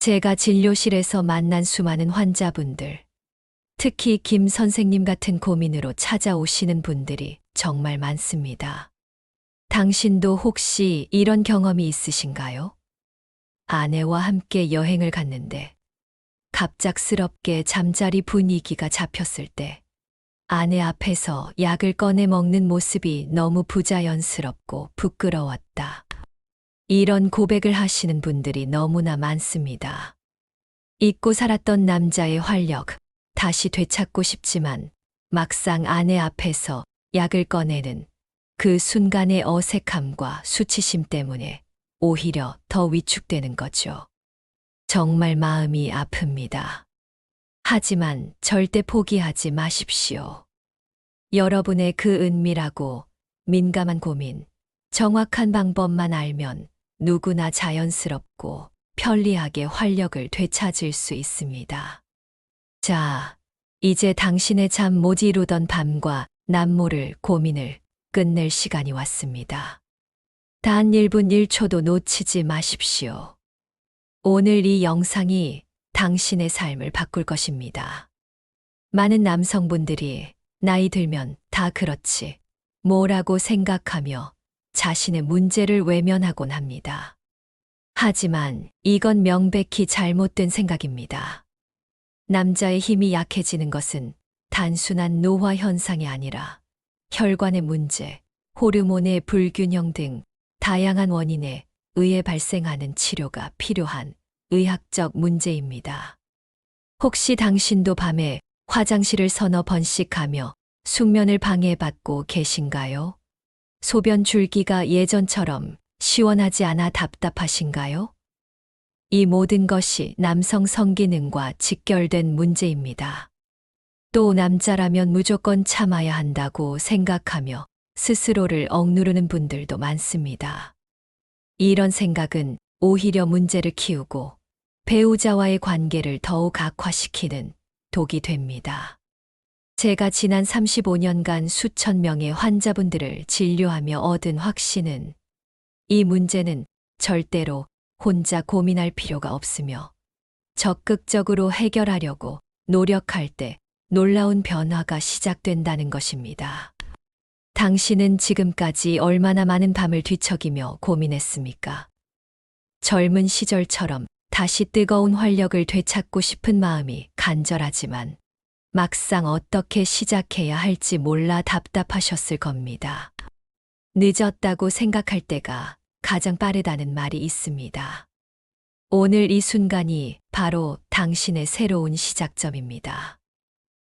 제가 진료실에서 만난 수많은 환자분들, 특히 김 선생님 같은 고민으로 찾아오시는 분들이 정말 많습니다. 당신도 혹시 이런 경험이 있으신가요? 아내와 함께 여행을 갔는데 갑작스럽게 잠자리 분위기가 잡혔을 때 아내 앞에서 약을 꺼내 먹는 모습이 너무 부자연스럽고 부끄러웠다. 이런 고백을 하시는 분들이 너무나 많습니다. 잊고 살았던 남자의 활력, 다시 되찾고 싶지만 막상 아내 앞에서 약을 꺼내는 그 순간의 어색함과 수치심 때문에 오히려 더 위축되는 거죠. 정말 마음이 아픕니다. 하지만 절대 포기하지 마십시오. 여러분의 그 은밀하고 민감한 고민, 정확한 방법만 알면 누구나 자연스럽고 편리하게 활력을 되찾을 수 있습니다. 자, 이제 당신의 잠 못 이루던 밤과 남모를 고민을 끝낼 시간이 왔습니다. 단 1분 1초도 놓치지 마십시오. 오늘 이 영상이 당신의 삶을 바꿀 것입니다. 많은 남성분들이 나이 들면 다 그렇지 뭐라고 생각하며 자신의 문제를 외면하곤 합니다. 하지만 이건 명백히 잘못된 생각입니다. 남자의 힘이 약해지는 것은 단순한 노화 현상이 아니라 혈관의 문제, 호르몬의 불균형 등 다양한 원인에 의해 발생하는 치료가 필요한 의학적 문제입니다. 혹시 당신도 밤에 화장실을 서너 번씩 가며 숙면을 방해받고 계신가요? 소변 줄기가 예전처럼 시원하지 않아 답답하신가요? 이 모든 것이 남성 성기능과 직결된 문제입니다. 또 남자라면 무조건 참아야 한다고 생각하며 스스로를 억누르는 분들도 많습니다. 이런 생각은 오히려 문제를 키우고 배우자와의 관계를 더욱 악화시키는 독이 됩니다. 제가 지난 35년간 수천 명의 환자분들을 진료하며 얻은 확신은 이 문제는 절대로 혼자 고민할 필요가 없으며 적극적으로 해결하려고 노력할 때 놀라운 변화가 시작된다는 것입니다. 당신은 지금까지 얼마나 많은 밤을 뒤척이며 고민했습니까? 젊은 시절처럼 다시 뜨거운 활력을 되찾고 싶은 마음이 간절하지만 막상 어떻게 시작해야 할지 몰라 답답하셨을 겁니다. 늦었다고 생각할 때가 가장 빠르다는 말이 있습니다. 오늘 이 순간이 바로 당신의 새로운 시작점입니다.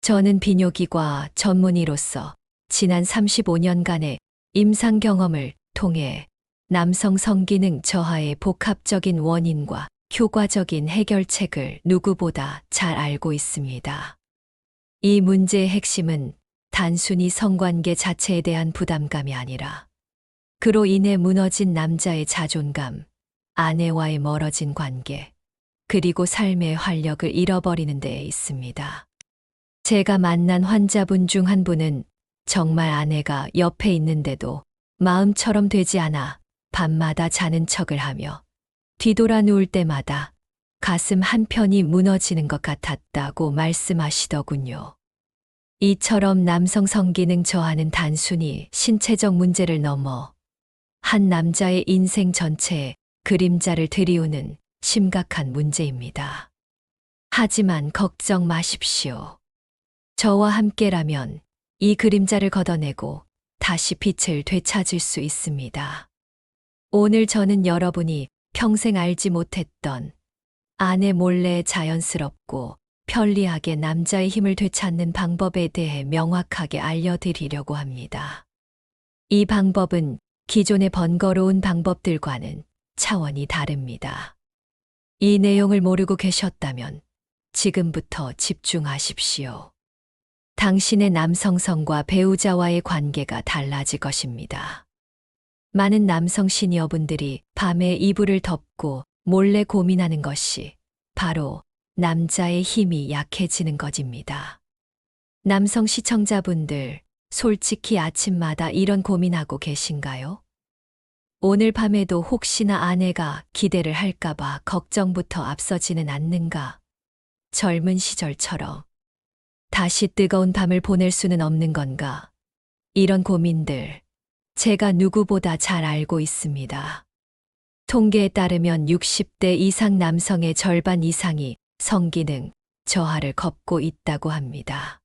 저는 비뇨기과 전문의로서 지난 35년간의 임상 경험을 통해 남성 성기능 저하의 복합적인 원인과 효과적인 해결책을 누구보다 잘 알고 있습니다. 이 문제의 핵심은 단순히 성관계 자체에 대한 부담감이 아니라 그로 인해 무너진 남자의 자존감, 아내와의 멀어진 관계, 그리고 삶의 활력을 잃어버리는 데에 있습니다. 제가 만난 환자분 중 한 분은 정말 아내가 옆에 있는데도 마음처럼 되지 않아 밤마다 자는 척을 하며 뒤돌아 누울 때마다 가슴 한편이 무너지는 것 같았다고 말씀하시더군요. 이처럼 남성 성기능 저하는 단순히 신체적 문제를 넘어 한 남자의 인생 전체에 그림자를 들이우는 심각한 문제입니다. 하지만 걱정 마십시오. 저와 함께라면 이 그림자를 걷어내고 다시 빛을 되찾을 수 있습니다. 오늘 저는 여러분이 평생 알지 못했던 아내 몰래 자연스럽고 편리하게 남자의 힘을 되찾는 방법에 대해 명확하게 알려드리려고 합니다. 이 방법은 기존의 번거로운 방법들과는 차원이 다릅니다. 이 내용을 모르고 계셨다면 지금부터 집중하십시오. 당신의 남성성과 배우자와의 관계가 달라질 것입니다. 많은 남성 시니어분들이 밤에 이불을 덮고 몰래 고민하는 것이 바로 남자의 힘이 약해지는 것입니다. 남성 시청자분들, 솔직히 아침마다 이런 고민하고 계신가요? 오늘 밤에도 혹시나 아내가 기대를 할까봐 걱정부터 앞서지는 않는가. 젊은 시절처럼 다시 뜨거운 밤을 보낼 수는 없는 건가. 이런 고민들 제가 누구보다 잘 알고 있습니다. 통계에 따르면 60대 이상 남성의 절반 이상이 성기능 저하를 겪고 있다고 합니다.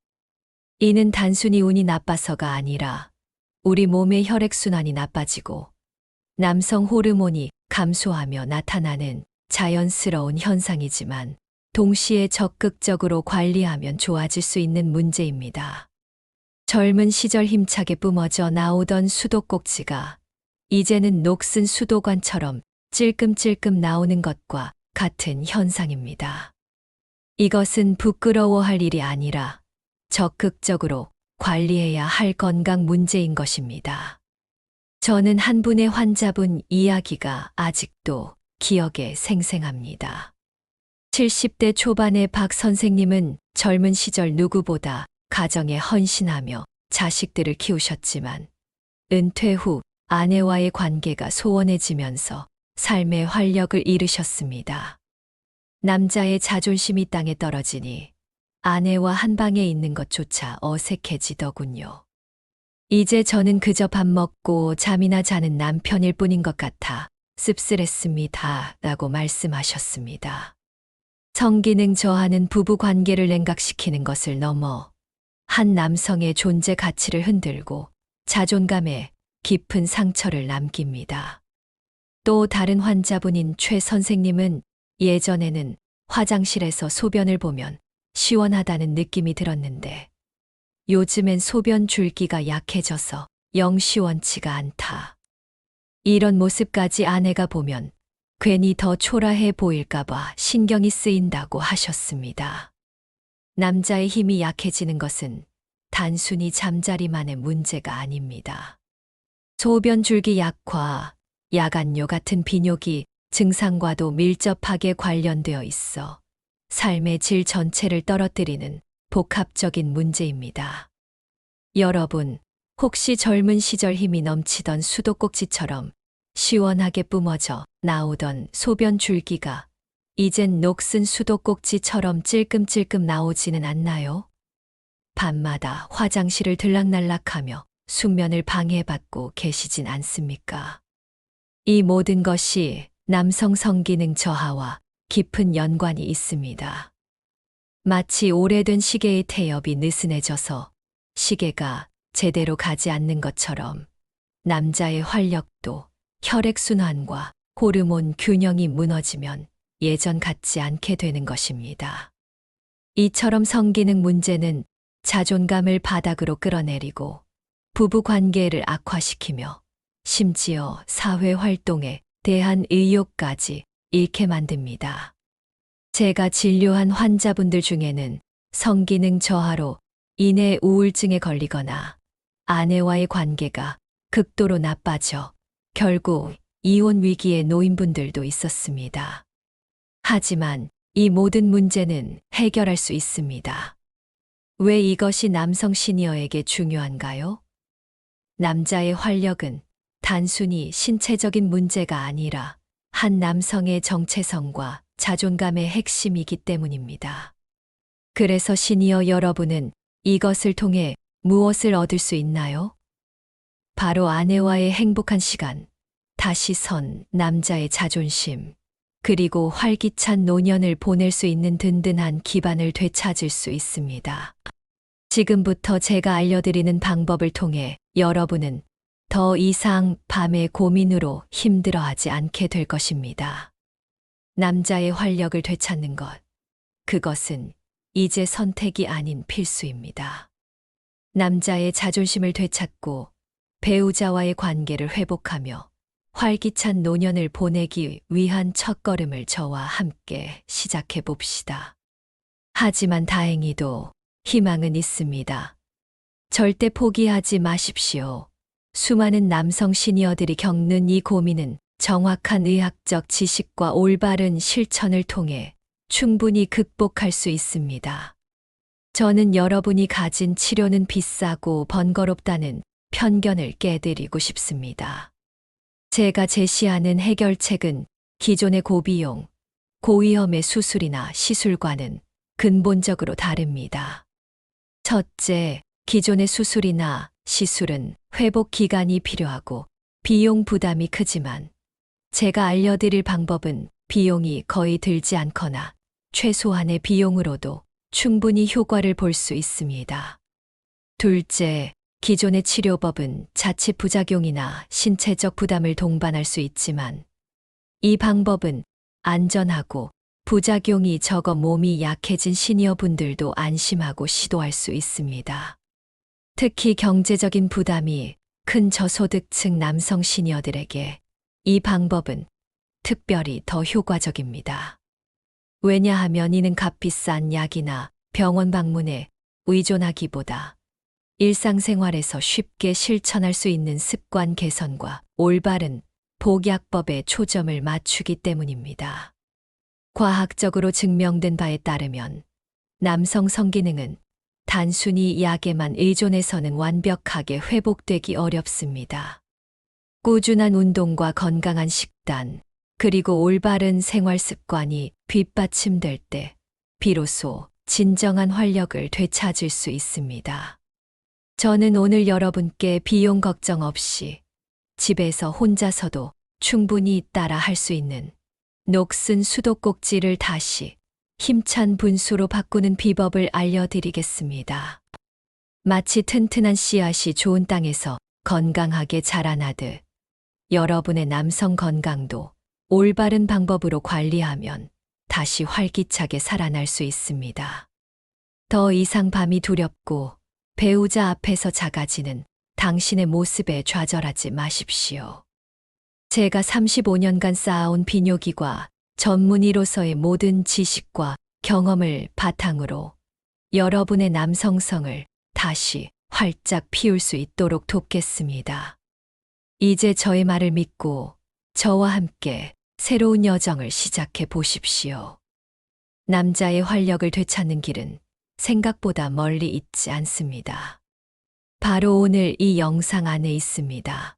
이는 단순히 운이 나빠서가 아니라 우리 몸의 혈액순환이 나빠지고 남성 호르몬이 감소하며 나타나는 자연스러운 현상이지만 동시에 적극적으로 관리하면 좋아질 수 있는 문제입니다. 젊은 시절 힘차게 뿜어져 나오던 수도꼭지가 이제는 녹슨 수도관처럼 찔끔찔끔 나오는 것과 같은 현상입니다. 이것은 부끄러워할 일이 아니라 적극적으로 관리해야 할 건강 문제인 것입니다. 저는 한 분의 환자분 이야기가 아직도 기억에 생생합니다. 70대 초반의 박 선생님은 젊은 시절 누구보다 가정에 헌신하며 자식들을 키우셨지만 은퇴 후 아내와의 관계가 소원해지면서 삶의 활력을 잃으셨습니다. 남자의 자존심이 땅에 떨어지니 아내와 한 방에 있는 것조차 어색해지더군요. 이제 저는 그저 밥 먹고 잠이나 자는 남편일 뿐인 것 같아 씁쓸했습니다. 라고 말씀하셨습니다. 성기능 저하는 부부 관계를 냉각시키는 것을 넘어 한 남성의 존재 가치를 흔들고 자존감에 깊은 상처를 남깁니다. 또 다른 환자분인 최 선생님은 예전에는 화장실에서 소변을 보면 시원하다는 느낌이 들었는데 요즘엔 소변 줄기가 약해져서 영 시원치가 않다. 이런 모습까지 아내가 보면 괜히 더 초라해 보일까봐 신경이 쓰인다고 하셨습니다. 남자의 힘이 약해지는 것은 단순히 잠자리만의 문제가 아닙니다. 소변 줄기 약화, 야간뇨 같은 비뇨기 증상과도 밀접하게 관련되어 있어 삶의 질 전체를 떨어뜨리는 복합적인 문제입니다. 여러분, 혹시 젊은 시절 힘이 넘치던 수도꼭지처럼 시원하게 뿜어져 나오던 소변 줄기가 이젠 녹슨 수도꼭지처럼 찔끔찔끔 나오지는 않나요? 밤마다 화장실을 들락날락하며 숙면을 방해받고 계시진 않습니까? 이 모든 것이 남성 성기능 저하와 깊은 연관이 있습니다. 마치 오래된 시계의 태엽이 느슨해져서 시계가 제대로 가지 않는 것처럼 남자의 활력도 혈액순환과 호르몬 균형이 무너지면 예전 같지 않게 되는 것입니다. 이처럼 성기능 문제는 자존감을 바닥으로 끌어내리고 부부 관계를 악화시키며 심지어 사회 활동에 대한 의욕까지 잃게 만듭니다. 제가 진료한 환자분들 중에는 성기능 저하로 인해 우울증에 걸리거나 아내와의 관계가 극도로 나빠져 결국 이혼 위기에 놓인 분들도 있었습니다. 하지만 이 모든 문제는 해결할 수 있습니다. 왜 이것이 남성 시니어에게 중요한가요? 남자의 활력은 단순히 신체적인 문제가 아니라 한 남성의 정체성과 자존감의 핵심이기 때문입니다. 그래서 시니어 여러분은 이것을 통해 무엇을 얻을 수 있나요? 바로 아내와의 행복한 시간, 다시 선 남자의 자존심, 그리고 활기찬 노년을 보낼 수 있는 든든한 기반을 되찾을 수 있습니다. 지금부터 제가 알려드리는 방법을 통해 여러분은 더 이상 밤의 고민으로 힘들어하지 않게 될 것입니다. 남자의 활력을 되찾는 것, 그것은 이제 선택이 아닌 필수입니다. 남자의 자존심을 되찾고 배우자와의 관계를 회복하며 활기찬 노년을 보내기 위한 첫걸음을 저와 함께 시작해 봅시다. 하지만 다행히도 희망은 있습니다. 절대 포기하지 마십시오. 수많은 남성 시니어들이 겪는 이 고민은 정확한 의학적 지식과 올바른 실천을 통해 충분히 극복할 수 있습니다. 저는 여러분이 가진 치료는 비싸고 번거롭다는 편견을 깨드리고 싶습니다. 제가 제시하는 해결책은 기존의 고비용, 고위험의 수술이나 시술과는 근본적으로 다릅니다. 첫째, 기존의 수술이나 시술은 회복 기간이 필요하고 비용 부담이 크지만 제가 알려드릴 방법은 비용이 거의 들지 않거나 최소한의 비용으로도 충분히 효과를 볼 수 있습니다. 둘째, 기존의 치료법은 자칫 부작용이나 신체적 부담을 동반할 수 있지만 이 방법은 안전하고 부작용이 적어 몸이 약해진 시니어분들도 안심하고 시도할 수 있습니다. 특히 경제적인 부담이 큰 저소득층 남성 시니어들에게 이 방법은 특별히 더 효과적입니다. 왜냐하면 이는 값비싼 약이나 병원 방문에 의존하기보다 일상생활에서 쉽게 실천할 수 있는 습관 개선과 올바른 복약법에 초점을 맞추기 때문입니다. 과학적으로 증명된 바에 따르면 남성 성기능은 단순히 약에만 의존해서는 완벽하게 회복되기 어렵습니다. 꾸준한 운동과 건강한 식단, 그리고 올바른 생활 습관이 뒷받침될 때 비로소 진정한 활력을 되찾을 수 있습니다. 저는 오늘 여러분께 비용 걱정 없이 집에서 혼자서도 충분히 따라 할 수 있는 녹슨 수도꼭지를 다시 힘찬 분수로 바꾸는 비법을 알려드리겠습니다. 마치 튼튼한 씨앗이 좋은 땅에서 건강하게 자라나듯 여러분의 남성 건강도 올바른 방법으로 관리하면 다시 활기차게 살아날 수 있습니다. 더 이상 밤이 두렵고 배우자 앞에서 작아지는 당신의 모습에 좌절하지 마십시오. 제가 35년간 쌓아온 비뇨기과 전문의로서의 모든 지식과 경험을 바탕으로 여러분의 남성성을 다시 활짝 피울 수 있도록 돕겠습니다. 이제 저의 말을 믿고 저와 함께 새로운 여정을 시작해 보십시오. 남자의 활력을 되찾는 길은 생각보다 멀리 있지 않습니다. 바로 오늘 이 영상 안에 있습니다.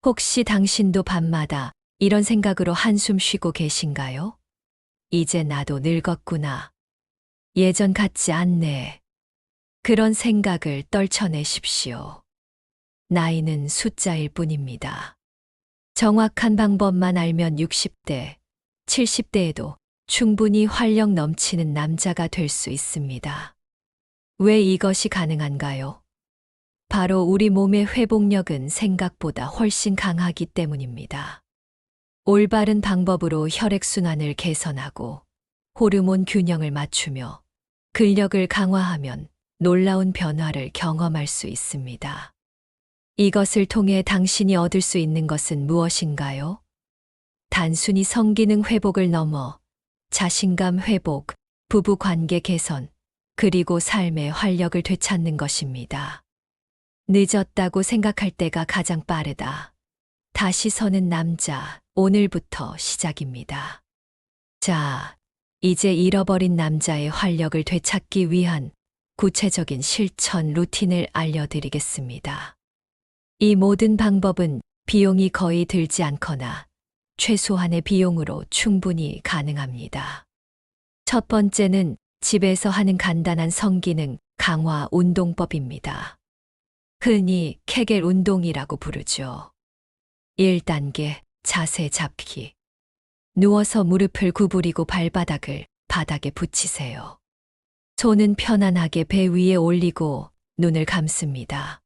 혹시 당신도 밤마다 이런 생각으로 한숨 쉬고 계신가요? 이제 나도 늙었구나. 예전 같지 않네. 그런 생각을 떨쳐내십시오. 나이는 숫자일 뿐입니다. 정확한 방법만 알면 60대, 70대에도 충분히 활력 넘치는 남자가 될 수 있습니다. 왜 이것이 가능한가요? 바로 우리 몸의 회복력은 생각보다 훨씬 강하기 때문입니다. 올바른 방법으로 혈액순환을 개선하고 호르몬 균형을 맞추며 근력을 강화하면 놀라운 변화를 경험할 수 있습니다. 이것을 통해 당신이 얻을 수 있는 것은 무엇인가요? 단순히 성기능 회복을 넘어 자신감 회복, 부부 관계 개선, 그리고 삶의 활력을 되찾는 것입니다. 늦었다고 생각할 때가 가장 빠르다. 다시 서는 남자, 오늘부터 시작입니다. 자, 이제 잃어버린 남자의 활력을 되찾기 위한 구체적인 실천 루틴을 알려드리겠습니다. 이 모든 방법은 비용이 거의 들지 않거나 최소한의 비용으로 충분히 가능합니다. 첫 번째는 집에서 하는 간단한 성기능 강화 운동법입니다. 흔히 케겔 운동이라고 부르죠. 1단계 자세 잡기. 누워서 무릎을 구부리고 발바닥을 바닥에 붙이세요. 손은 편안하게 배 위에 올리고 눈을 감습니다.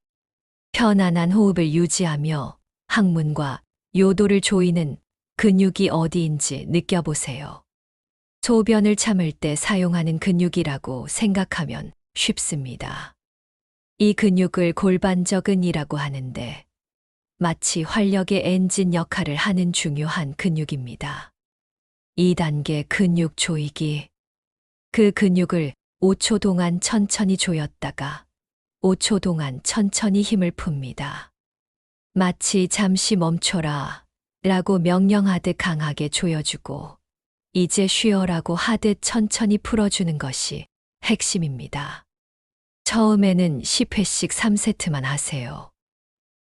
편안한 호흡을 유지하며 항문과 요도를 조이는 근육이 어디인지 느껴보세요. 소변을 참을 때 사용하는 근육이라고 생각하면 쉽습니다. 이 근육을 골반저근이라고 하는데 마치 활력의 엔진 역할을 하는 중요한 근육입니다. 2단계 근육 조이기. 그 근육을 5초 동안 천천히 조였다가 5초 동안 천천히 힘을 풉니다. 마치 잠시 멈춰라 라고 명령하듯 강하게 조여주고 이제 쉬어라고 하듯 천천히 풀어주는 것이 핵심입니다. 처음에는 10회씩 3세트만 하세요.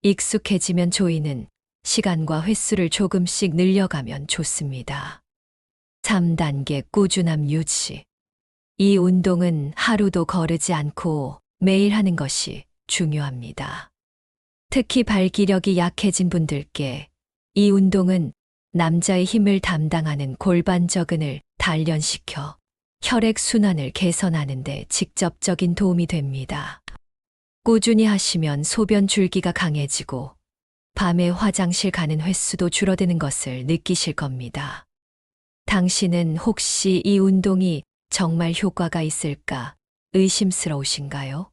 익숙해지면 조이는 시간과 횟수를 조금씩 늘려가면 좋습니다. 3단계 꾸준함 유지. 이 운동은 하루도 거르지 않고 매일 하는 것이 중요합니다. 특히 발기력이 약해진 분들께 이 운동은 남자의 힘을 담당하는 골반저근을 단련시켜 혈액순환을 개선하는 데 직접적인 도움이 됩니다. 꾸준히 하시면 소변 줄기가 강해지고 밤에 화장실 가는 횟수도 줄어드는 것을 느끼실 겁니다. 당신은 혹시 이 운동이 정말 효과가 있을까 의심스러우신가요?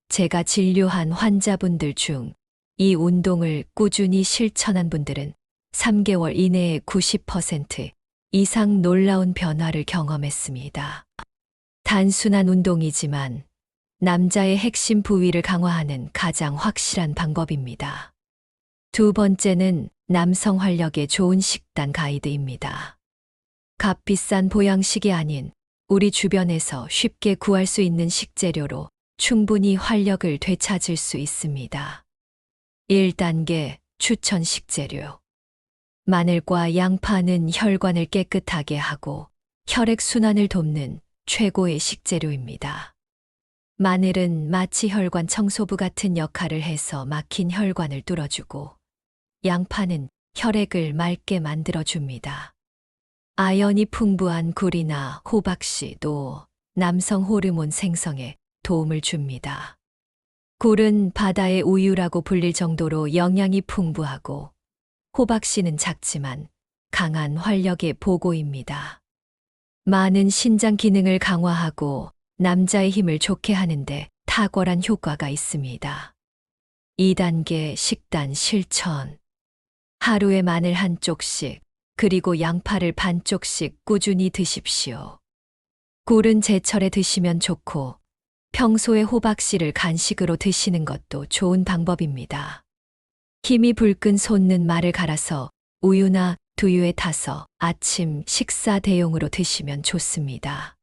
제가 진료한 환자분들 중 이 운동을 꾸준히 실천한 분들은 3개월 이내에 90% 이상 놀라운 변화를 경험했습니다. 단순한 운동이지만 남자의 핵심 부위를 강화하는 가장 확실한 방법입니다. 두 번째는 남성 활력에 좋은 식단 가이드입니다. 값비싼 보양식이 아닌 우리 주변에서 쉽게 구할 수 있는 식재료로 충분히 활력을 되찾을 수 있습니다. 1단계 추천 식재료. 마늘과 양파는 혈관을 깨끗하게 하고 혈액순환을 돕는 최고의 식재료입니다. 마늘은 마치 혈관 청소부 같은 역할을 해서 막힌 혈관을 뚫어주고, 양파는 혈액을 맑게 만들어줍니다. 아연이 풍부한 굴이나 호박씨도 남성 호르몬 생성에 도움을 줍니다. 굴은 바다의 우유라고 불릴 정도로 영양이 풍부하고, 호박씨는 작지만 강한 활력의 보고입니다. 많은 신장 기능을 강화하고 남자의 힘을 좋게 하는데 탁월한 효과가 있습니다. 2단계 식단 실천. 하루에 마늘 한 쪽씩, 그리고 양파를 반 쪽씩 꾸준히 드십시오. 굴은 제철에 드시면 좋고, 평소에 호박씨를 간식으로 드시는 것도 좋은 방법입니다. 힘이 불끈 솟는 말을 갈아서 우유나 두유에 타서 아침 식사 대용으로 드시면 좋습니다.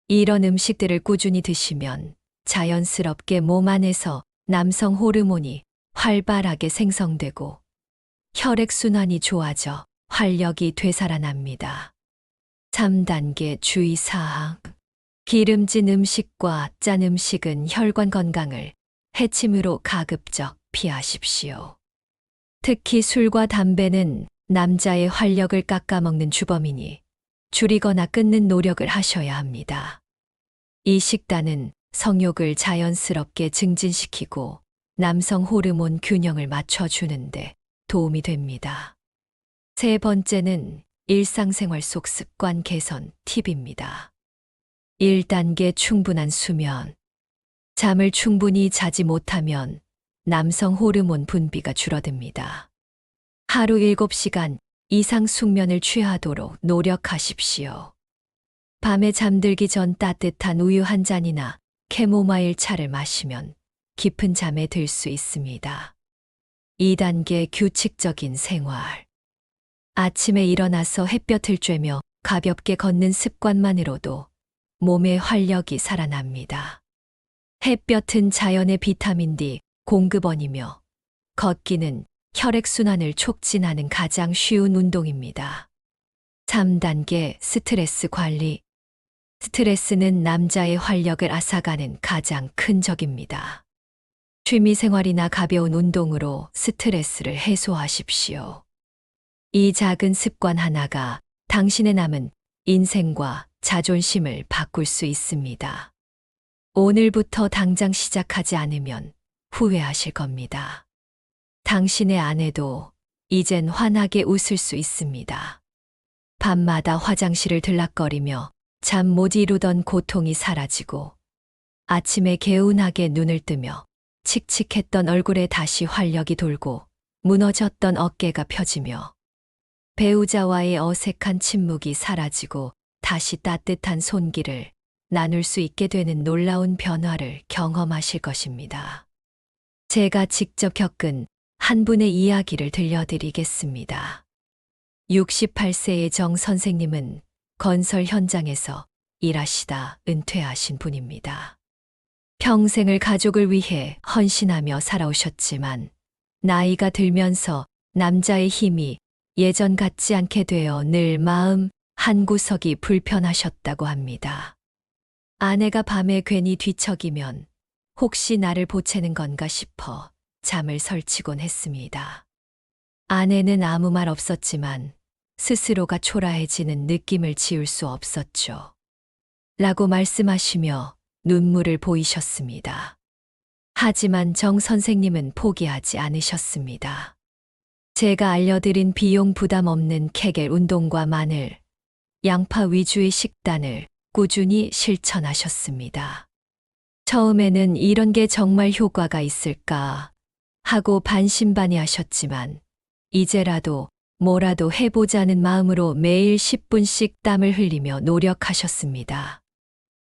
이런 음식들을 꾸준히 드시면 자연스럽게 몸 안에서 남성 호르몬이 활발하게 생성되고 혈액순환이 좋아져 활력이 되살아납니다. 3단계 주의사항. 기름진 음식과 짠 음식은 혈관 건강을 해침으로 가급적 피하십시오. 특히 술과 담배는 남자의 활력을 깎아먹는 주범이니 줄이거나 끊는 노력을 하셔야 합니다. 이 식단은 성욕을 자연스럽게 증진시키고 남성 호르몬 균형을 맞춰주는데 도움이 됩니다. 세 번째는 일상생활 속 습관 개선 팁입니다. 1단계 충분한 수면. 잠을 충분히 자지 못하면 남성 호르몬 분비가 줄어듭니다. 하루 7시간 이상 숙면을 취하도록 노력하십시오. 밤에 잠들기 전 따뜻한 우유 한 잔이나 캐모마일 차를 마시면 깊은 잠에 들 수 있습니다. 2단계 규칙적인 생활. 아침에 일어나서 햇볕을 쬐며 가볍게 걷는 습관만으로도 몸의 활력이 살아납니다. 햇볕은 자연의 비타민 D 공급원이며 걷기는 혈액순환을 촉진하는 가장 쉬운 운동입니다. 3단계 스트레스 관리. 스트레스는 남자의 활력을 앗아가는 가장 큰 적입니다. 취미생활이나 가벼운 운동으로 스트레스를 해소하십시오. 이 작은 습관 하나가 당신의 남은 인생과 자존심을 바꿀 수 있습니다. 오늘부터 당장 시작하지 않으면 후회하실 겁니다. 당신의 아내도 이젠 환하게 웃을 수 있습니다. 밤마다 화장실을 들락거리며 잠 못 이루던 고통이 사라지고 아침에 개운하게 눈을 뜨며 칙칙했던 얼굴에 다시 활력이 돌고 무너졌던 어깨가 펴지며 배우자와의 어색한 침묵이 사라지고 다시 따뜻한 손길을 나눌 수 있게 되는 놀라운 변화를 경험하실 것입니다. 제가 직접 겪은 한 분의 이야기를 들려드리겠습니다. 68세의 정 선생님은 건설 현장에서 일하시다 은퇴하신 분입니다. 평생을 가족을 위해 헌신하며 살아오셨지만 나이가 들면서 남자의 힘이 예전 같지 않게 되어 늘 마음 한구석이 불편하셨다고 합니다. 아내가 밤에 괜히 뒤척이면 혹시 나를 보채는 건가 싶어 잠을 설치곤 했습니다. 아내는 아무 말 없었지만 스스로가 초라해지는 느낌을 지울 수 없었죠. 라고 말씀하시며 눈물을 보이셨습니다. 하지만 정 선생님은 포기하지 않으셨습니다. 제가 알려드린 비용 부담 없는 케겔 운동과 마늘, 양파 위주의 식단을 꾸준히 실천하셨습니다. 처음에는 이런 게 정말 효과가 있을까 하고 반신반의하셨지만 이제라도 뭐라도 해보자는 마음으로 매일 10분씩 땀을 흘리며 노력하셨습니다.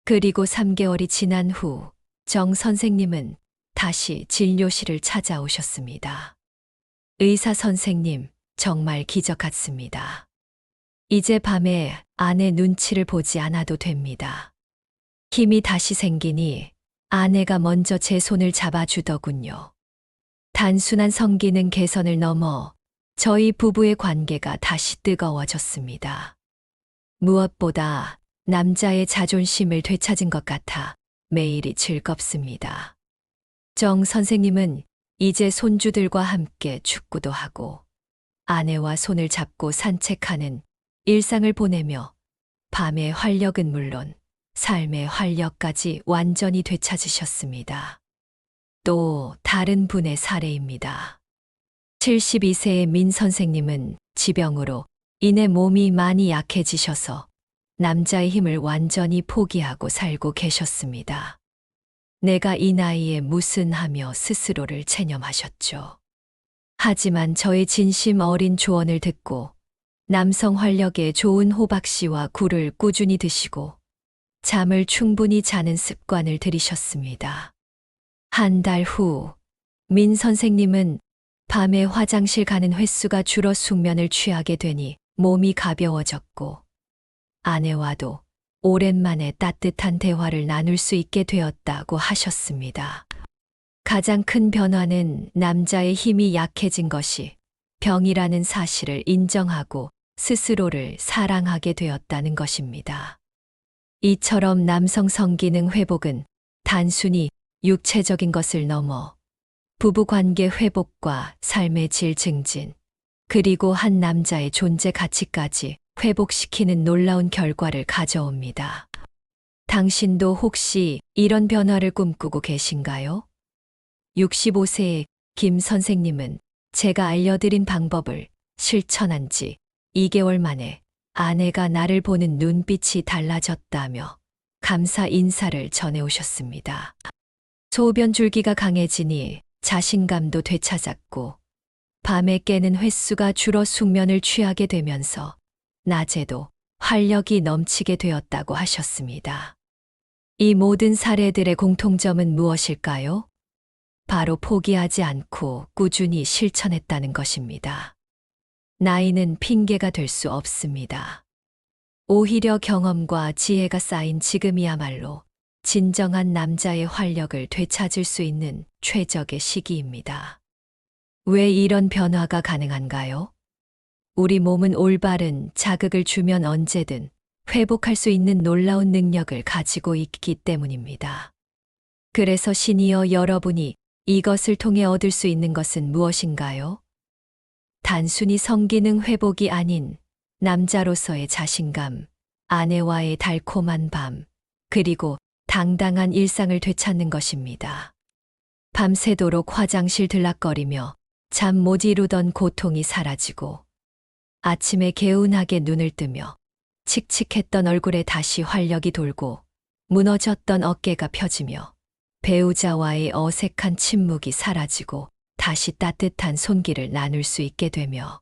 그리고 3개월이 지난 후 정 선생님은 다시 진료실을 찾아오셨습니다. 의사 선생님, 정말 기적 같습니다. 이제 밤에 아내 눈치를 보지 않아도 됩니다. 힘이 다시 생기니 아내가 먼저 제 손을 잡아주더군요. 단순한 성기능 개선을 넘어 저희 부부의 관계가 다시 뜨거워졌습니다. 무엇보다 남자의 자존심을 되찾은 것 같아 매일이 즐겁습니다. 정 선생님은 이제 손주들과 함께 축구도 하고 아내와 손을 잡고 산책하는 일상을 보내며 밤의 활력은 물론 삶의 활력까지 완전히 되찾으셨습니다. 또 다른 분의 사례입니다. 72세의 민 선생님은 지병으로 인해 몸이 많이 약해지셔서 남자의 힘을 완전히 포기하고 살고 계셨습니다. 내가 이 나이에 무슨 하며 스스로를 체념하셨죠. 하지만 저의 진심 어린 조언을 듣고 남성 활력에 좋은 호박씨와 굴을 꾸준히 드시고 잠을 충분히 자는 습관을 들이셨습니다. 한 달 후, 민 선생님은 밤에 화장실 가는 횟수가 줄어 숙면을 취하게 되니 몸이 가벼워졌고 아내와도 오랜만에 따뜻한 대화를 나눌 수 있게 되었다고 하셨습니다. 가장 큰 변화는 남자의 힘이 약해진 것이 병이라는 사실을 인정하고 스스로를 사랑하게 되었다는 것입니다. 이처럼 남성 성기능 회복은 단순히 육체적인 것을 넘어 부부관계 회복과 삶의 질 증진, 그리고 한 남자의 존재 가치까지 회복시키는 놀라운 결과를 가져옵니다. 당신도 혹시 이런 변화를 꿈꾸고 계신가요? 65세의 김 선생님은 제가 알려드린 방법을 실천한 지 2개월 만에 아내가 나를 보는 눈빛이 달라졌다며 감사 인사를 전해오셨습니다. 소변 줄기가 강해지니 자신감도 되찾았고 밤에 깨는 횟수가 줄어 숙면을 취하게 되면서 낮에도 활력이 넘치게 되었다고 하셨습니다. 이 모든 사례들의 공통점은 무엇일까요? 바로 포기하지 않고 꾸준히 실천했다는 것입니다. 나이는 핑계가 될 수 없습니다. 오히려 경험과 지혜가 쌓인 지금이야말로 진정한 남자의 활력을 되찾을 수 있는 최적의 시기입니다. 왜 이런 변화가 가능한가요? 우리 몸은 올바른 자극을 주면 언제든 회복할 수 있는 놀라운 능력을 가지고 있기 때문입니다. 그래서 시니어 여러분이 이것을 통해 얻을 수 있는 것은 무엇인가요? 단순히 성기능 회복이 아닌 남자로서의 자신감, 아내와의 달콤한 밤, 그리고 당당한 일상을 되찾는 것입니다. 밤새도록 화장실 들락거리며 잠 못 이루던 고통이 사라지고 아침에 개운하게 눈을 뜨며 칙칙했던 얼굴에 다시 활력이 돌고 무너졌던 어깨가 펴지며 배우자와의 어색한 침묵이 사라지고 다시 따뜻한 손길을 나눌 수 있게 되며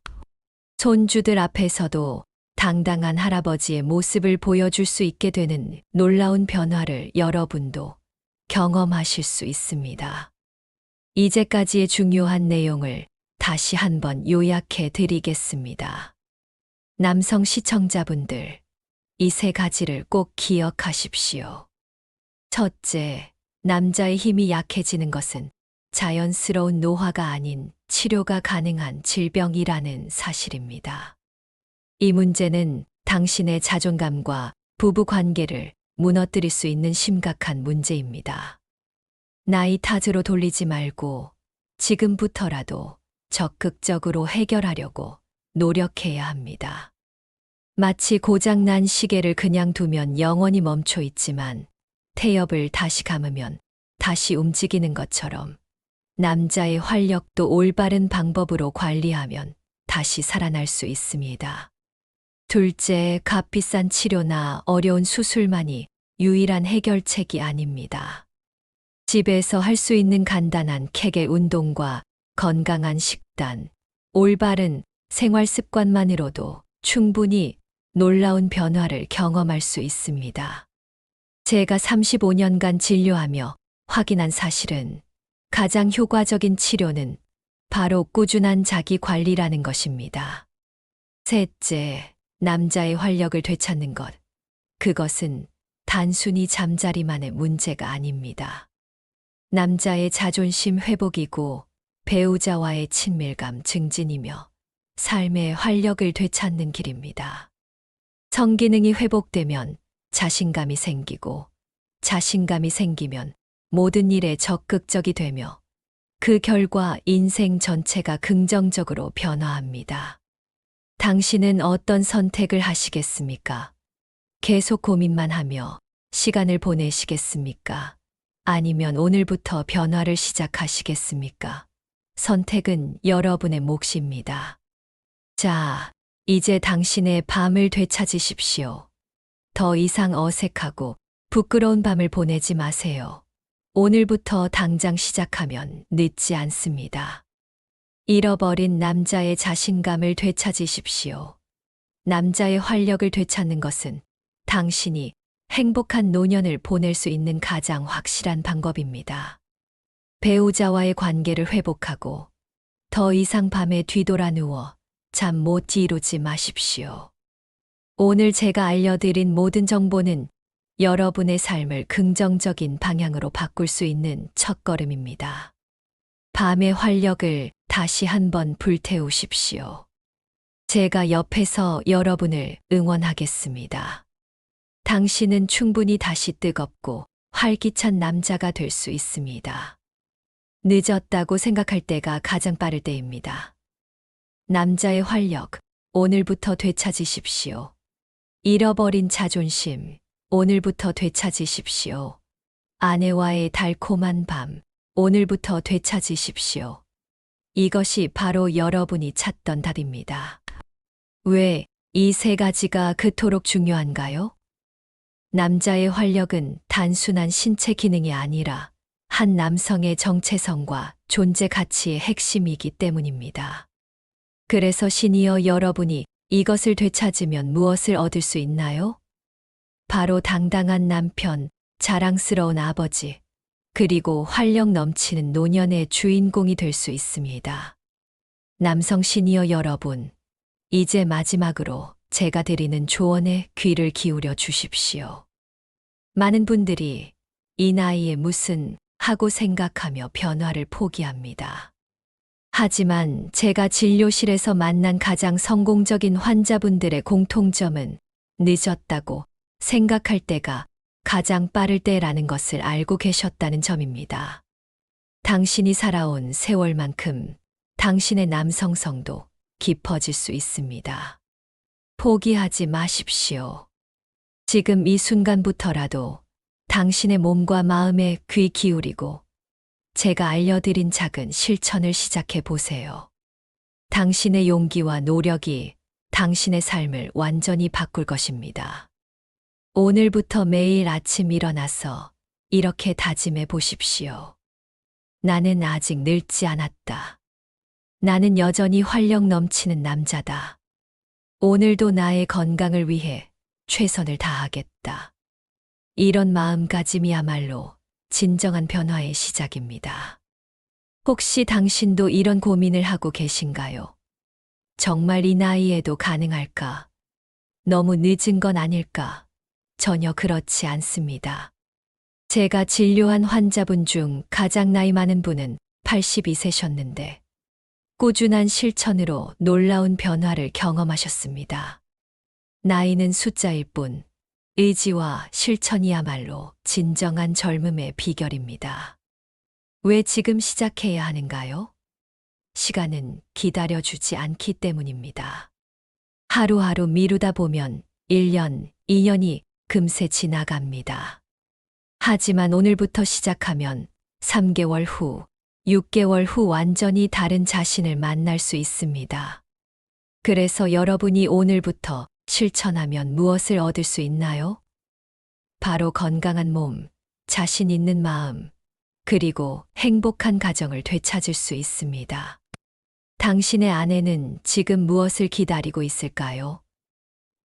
손주들 앞에서도 당당한 할아버지의 모습을 보여줄 수 있게 되는 놀라운 변화를 여러분도 경험하실 수 있습니다. 이제까지의 중요한 내용을 다시 한번 요약해 드리겠습니다. 남성 시청자분들, 이 3가지를 꼭 기억하십시오. 첫째, 남자의 힘이 약해지는 것은 자연스러운 노화가 아닌 치료가 가능한 질병이라는 사실입니다. 이 문제는 당신의 자존감과 부부 관계를 무너뜨릴 수 있는 심각한 문제입니다. 나이 탓으로 돌리지 말고 지금부터라도 적극적으로 해결하려고 노력해야 합니다. 마치 고장난 시계를 그냥 두면 영원히 멈춰 있지만 태엽을 다시 감으면 다시 움직이는 것처럼 남자의 활력도 올바른 방법으로 관리하면 다시 살아날 수 있습니다. 둘째, 값비싼 치료나 어려운 수술만이 유일한 해결책이 아닙니다. 집에서 할 수 있는 간단한 케겔 운동과 건강한 식단, 올바른 생활 습관만으로도 충분히 놀라운 변화를 경험할 수 있습니다. 제가 35년간 진료하며 확인한 사실은 가장 효과적인 치료는 바로 꾸준한 자기 관리라는 것입니다. 셋째, 남자의 활력을 되찾는 것. 그것은 단순히 잠자리만의 문제가 아닙니다. 남자의 자존심 회복이고 배우자와의 친밀감 증진이며 삶의 활력을 되찾는 길입니다. 성기능이 회복되면 자신감이 생기고 자신감이 생기면 모든 일에 적극적이 되며 그 결과 인생 전체가 긍정적으로 변화합니다. 당신은 어떤 선택을 하시겠습니까? 계속 고민만 하며 시간을 보내시겠습니까? 아니면 오늘부터 변화를 시작하시겠습니까? 선택은 여러분의 몫입니다. 자, 이제 당신의 밤을 되찾으십시오. 더 이상 어색하고 부끄러운 밤을 보내지 마세요. 오늘부터 당장 시작하면 늦지 않습니다. 잃어버린 남자의 자신감을 되찾으십시오. 남자의 활력을 되찾는 것은 당신이 행복한 노년을 보낼 수 있는 가장 확실한 방법입니다. 배우자와의 관계를 회복하고 더 이상 밤에 뒤돌아 누워 잠 못 이루지 마십시오. 오늘 제가 알려드린 모든 정보는 여러분의 삶을 긍정적인 방향으로 바꿀 수 있는 첫걸음입니다. 밤의 활력을 다시 한번 불태우십시오. 제가 옆에서 여러분을 응원하겠습니다. 당신은 충분히 다시 뜨겁고 활기찬 남자가 될 수 있습니다. 늦었다고 생각할 때가 가장 빠를 때입니다. 남자의 활력, 오늘부터 되찾으십시오. 잃어버린 자존심, 오늘부터 되찾으십시오. 아내와의 달콤한 밤, 오늘부터 되찾으십시오. 이것이 바로 여러분이 찾던 답입니다. 왜 이 세 가지가 그토록 중요한가요? 남자의 활력은 단순한 신체 기능이 아니라 한 남성의 정체성과 존재 가치의 핵심이기 때문입니다. 그래서 시니어 여러분이 이것을 되찾으면 무엇을 얻을 수 있나요? 바로 당당한 남편, 자랑스러운 아버지, 그리고 활력 넘치는 노년의 주인공이 될 수 있습니다. 남성 시니어 여러분, 이제 마지막으로 제가 드리는 조언에 귀를 기울여 주십시오. 많은 분들이 이 나이에 무슨 하고 생각하며 변화를 포기합니다. 하지만 제가 진료실에서 만난 가장 성공적인 환자분들의 공통점은 늦었다고 생각할 때가 가장 빠를 때라는 것을 알고 계셨다는 점입니다. 당신이 살아온 세월만큼 당신의 남성성도 깊어질 수 있습니다. 포기하지 마십시오. 지금 이 순간부터라도 당신의 몸과 마음에 귀 기울이고 제가 알려드린 작은 실천을 시작해 보세요. 당신의 용기와 노력이 당신의 삶을 완전히 바꿀 것입니다. 오늘부터 매일 아침 일어나서 이렇게 다짐해 보십시오. 나는 아직 늙지 않았다. 나는 여전히 활력 넘치는 남자다. 오늘도 나의 건강을 위해 최선을 다하겠다. 이런 마음가짐이야말로 진정한 변화의 시작입니다. 혹시 당신도 이런 고민을 하고 계신가요? 정말 이 나이에도 가능할까? 너무 늦은 건 아닐까? 전혀 그렇지 않습니다. 제가 진료한 환자분 중 가장 나이 많은 분은 82세셨는데 꾸준한 실천으로 놀라운 변화를 경험하셨습니다. 나이는 숫자일 뿐, 의지와 실천이야말로 진정한 젊음의 비결입니다. 왜 지금 시작해야 하는가요? 시간은 기다려주지 않기 때문입니다. 하루하루 미루다 보면 1년, 2년이 금세 지나갑니다. 하지만 오늘부터 시작하면 3개월 후, 6개월 후 완전히 다른 자신을 만날 수 있습니다. 그래서 여러분이 오늘부터 실천하면 무엇을 얻을 수 있나요? 바로 건강한 몸, 자신 있는 마음, 그리고 행복한 가정을 되찾을 수 있습니다. 당신의 아내는 지금 무엇을 기다리고 있을까요?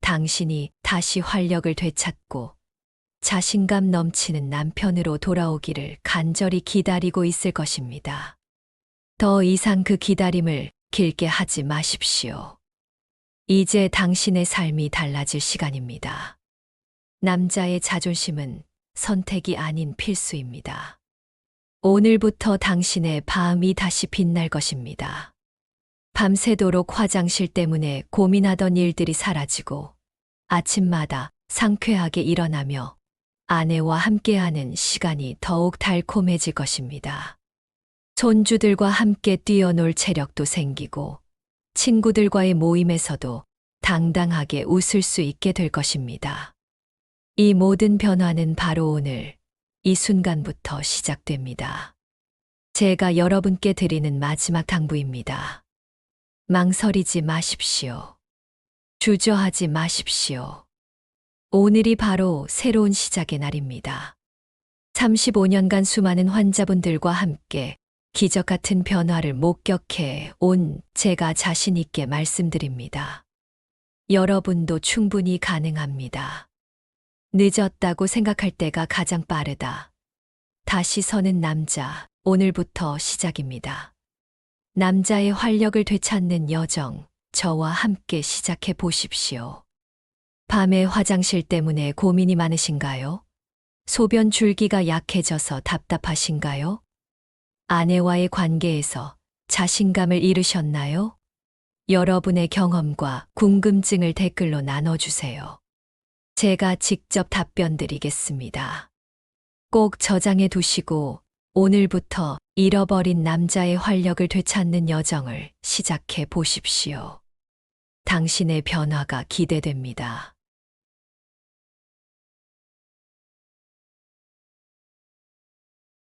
당신이 다시 활력을 되찾고 자신감 넘치는 남편으로 돌아오기를 간절히 기다리고 있을 것입니다. 더 이상 그 기다림을 길게 하지 마십시오. 이제 당신의 삶이 달라질 시간입니다. 남자의 자존심은 선택이 아닌 필수입니다. 오늘부터 당신의 밤이 다시 빛날 것입니다. 밤새도록 화장실 때문에 고민하던 일들이 사라지고 아침마다 상쾌하게 일어나며 아내와 함께하는 시간이 더욱 달콤해질 것입니다. 손주들과 함께 뛰어놀 체력도 생기고 친구들과의 모임에서도 당당하게 웃을 수 있게 될 것입니다. 이 모든 변화는 바로 오늘, 이 순간부터 시작됩니다. 제가 여러분께 드리는 마지막 당부입니다. 망설이지 마십시오. 주저하지 마십시오. 오늘이 바로 새로운 시작의 날입니다. 35년간 수많은 환자분들과 함께 기적 같은 변화를 목격해 온 제가 자신 있게 말씀드립니다. 여러분도 충분히 가능합니다. 늦었다고 생각할 때가 가장 빠르다. 다시 서는 남자, 오늘부터 시작입니다. 남자의 활력을 되찾는 여정, 저와 함께 시작해 보십시오. 밤에 화장실 때문에 고민이 많으신가요? 소변 줄기가 약해져서 답답하신가요? 아내와의 관계에서 자신감을 잃으셨나요? 여러분의 경험과 궁금증을 댓글로 나눠주세요. 제가 직접 답변 드리겠습니다. 꼭 저장해 두시고 오늘부터 잃어버린 남자의 활력을 되찾는 여정을 시작해 보십시오. 당신의 변화가 기대됩니다.